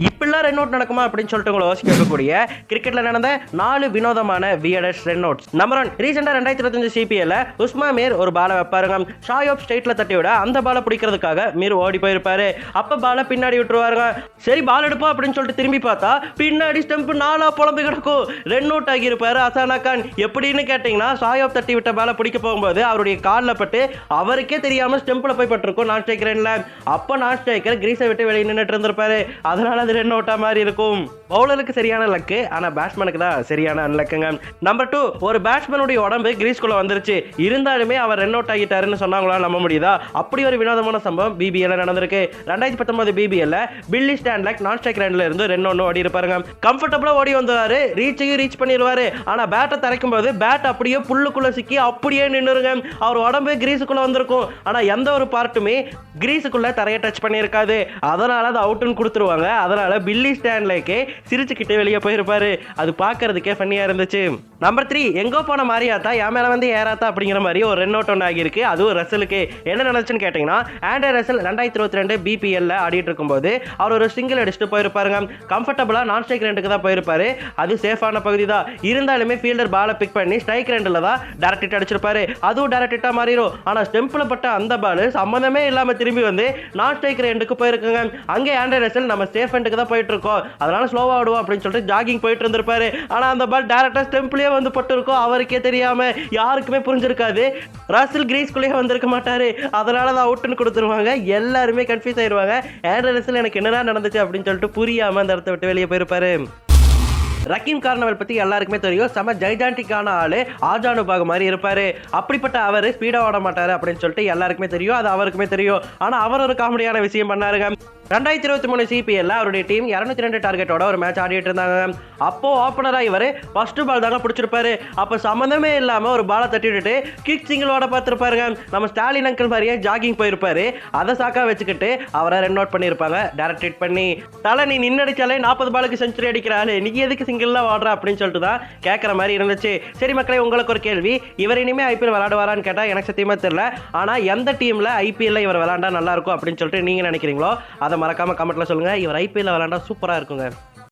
இப்படிலாம் run out நடக்குமா அப்படின்னு சொல்லிட்டு உங்களை யோசிக்க வைக்கக்கூடிய கிரிக்கெட்ல நடந்த 4 வினோதமான வியர்டஸ்ட் ரன் அவுட்ஸ். நம்பர் 1, ரீசெண்டா 2025 சிபிஎல்ல உஸ்மா மீர் ஒரு பாலை வைப்பாருங்க. ஷாயோப் ஸ்ட்ரைட்ல தட்டி விட அந்த பாலை பிடிக்கிறதுக்காக மீர் ஓடி போயிருப்பாரு. அப்ப பாலை பின்னாடி விட்டுருவாருங்க. சரி பால் எடுப்போம் அப்படின்னு சொல்லிட்டு திரும்பி பார்த்தா பின்னாடி ஸ்டெம்ப் 4 புலம்பு கிடக்கும். ரன் அவுட் ஆகியிருப்பாரு அசானா கான். எப்படின்னு கேட்டீங்கன்னா ஷாயோப் தட்டி விட்ட பாலை பிடிக்க போகும்போது அவருடைய காலில் பட்டு அவருக்கே தெரியாம ஸ்டெம்ப்ல போய் பட்டிருக்கும் நான் ஸ்ட்ரைக்கர் ரன்ல. அப்ப நான் ஸ்ட்ரைக்கர் கிரீஸை விட்டு வெளியே நின்றுட்டு இருந்திருப்பாரு. அதனால அது ரன் அவுட்டா மாதிரி இருக்கும். பவுலருக்கு சரியான லக்கு, ஆனா பேட்ஸ்மேனுக்கு தான் சரியான அன்லக்குங்க. நம்பர் 2, ஒரு பேட்ஸ்மேனுடைய உடம்பு கிரீஸ்குள்ள வந்துருச்சு, இருந்தாலுமே அவர் ரன் அவுட் ஆகிட்டாருன்னு சொன்னாங்களா நம்ப முடியுதா? அப்படி ஒரு வினோதமான சம்பவம் பிபிஎல் நடந்திருக்கு. 2019 பிபிஎல்ல பில்லி ஸ்டான்லக் நான் ஸ்ட்ரைக் ரன்ல இருந்து ரன் ஒன்று ஓடி இருப்பாருங்க. கம்ஃபர்டபுளா ஓடி வந்தாரு, ரீச்சையும் ரீச் பண்ணிடுவாரு. ஆனா பேட்டை தரைக்கும் போது பேட் அப்படியே புல்லுக்குள்ள சிக்கி அப்படியே நின்னுருங்க. அவர் உடம்பு கிரீஸுக்குள்ள வந்திருக்கும், ஆனா எந்த ஒரு பார்ட்டுமே கிரீஸுக்குள்ள தரையை டச் பண்ணியிருக்காது. அதனால அது அவுட்னு கொடுத்துருவாங்க. அதனால பில்லி ஸ்டான்லேக்கே சிரிச்சுக்கிட்டு வெளியே போயிருப்பாரு. அது பார்க்கறதுக்கே ஃபன்னியா இருந்துச்சு. நம்பர் 3, எங்கோ போன மாரியாத்தா என் மேல வந்து ஏறாத்தா அப்படிங்கிற மாதிரி ஒரு ரன் அவுட் ஒன்று ஆகியிருக்கு. அதுவும் ரசலுக்கு. என்ன நடந்துச்சுன்னு கேட்டீங்கன்னா, ஆண்ட்ரே ரசல் 2022 பிபிஎல்ல ஆடிட்டு இருக்கும்போது அவர் ஒரு சிங்கிள் அடிச்சுட்டு போயிருப்பாருங்க. கம்ஃபர்டபுளா நான் ஸ்ட்ரைக் ரெண்டுக்கு தான் போயிருப்பாரு. அது சேஃபான பகுதி தான். இருந்தாலுமே ஃபீல்டர் பாலை பிக் பண்ணி ஸ்ட்ரைக் ரெண்டில் தான் டைரக்ட் ஹிட் அடிச்சிருப்பாரு. அதுவும் டைரக்ட் ஹிட்டா மாறிடும். ஆனா ஸ்டெம்பில் பட்ட அந்த பால் சம்மந்தமே இல்லாம திரும்பி வந்து நான் ஸ்ட்ரைக் ரெண்டுக்கு போயிருக்குங்க. அங்கே ஆண்ட்ரே ரசல் நம்ம சேஃப் எண்டுக்கு தான் போயிட்டு இருக்கோம், அதனால ஸ்லோவா ஆடுவோம் அப்படின்னு சொல்லிட்டு ஜாகிங் போயிட்டு இருந்திருப்பாரு. ஆனா அந்த பால் டைரக்டா ஸ்டெம்ப்லயே வந்து பட்டு இருக்கும். அவருக்கே தெரியாம, யாருக்குமே புரிஞ்சிருக்காது. ரசல் கிரீஸ்குள்ளேயே வந்திருக்க மாட்டாரு. அதனால தான் அவுட்னு கொடுத்துருவாங்க. எல்லாருமே கன்ஃபியூஸ் ஆயிடுவாங்க. ஆண்ட்ரே ரசல் எனக்கு என்னடா நடந்துச்சு அப்படின்னு சொல்லிட்டு புரியாம அந்த இடத்த விட்டு வெளியே போயிருப்பாரு. ரக்கீம் கார்னவல் பத்தி எல்லாருக்குமே தெரியும். செம ஜைஜாண்டிக்கான ஆளு, ஆஜானுபாக மாதிரி இருப்பாரு. அப்படிப்பட்ட அவர் ஸ்பீடா ஓட மாட்டாரு அப்படின்னு சொல்லிட்டு எல்லாருக்குமே தெரியும். அது அவருக்குமே தெரியும். ஆனா அவர் ஒரு காமெடியான விஷயம் பண்ணாருங்க. 2023 சிபிஎல்ல அவருடைய டீம் 202 டார்கெட்டோட ஒரு மேட்ச் ஆடிட்டு இருந்தாங்க. அப்போ ஓப்பனரா இவர் ஃபர்ஸ்ட் பால் தாங்க பிடிச்சிருப்பாரு. அப்ப சம்பந்தமே இல்லாம ஒரு பாலை தட்டிட்டு கிக் சிங்கிளோட பார்த்திருப்பாருங்க. நம்ம ஸ்டாலின் அங்கிள் மாதிரியே ஜாகிங் போயிருப்பாரு. அதை சாக்கா வச்சுக்கிட்டு அவரை ரன் அவுட் பண்ணியிருப்பாங்க டைரக்ட் ஹிட் பண்ணி. தலை நீ நின்னடிச்சாலே 40 பாலுக்கு செஞ்சுரி அடிக்கிறாரு, நீ எதுக்கு சிங்கிள்லாம் ஆடுற அப்படின்னு சொல்லிட்டு தான் கேட்கற மாதிரி இருந்துச்சு. சரி மக்களே, உங்களுக்கு ஒரு கேள்வி. இவர் இனிமே ஐபிஎல் விளையாடுவாரான்னு கேட்டா எனக்கு சத்தியமா தெரியல. ஆனா எந்த டீம்ல ஐபிஎல்ல இவர் விளையாண்டா நல்லா இருக்கும் அப்படின்னு சொல்லிட்டு நீங்க நினைக்கிறீங்களோ அதை மறக்காம கமெண்ட்ல சொல்லுங்க. இவர் ஐபிஎல்ல விளையாண்டா சூப்பரா இருக்குங்க.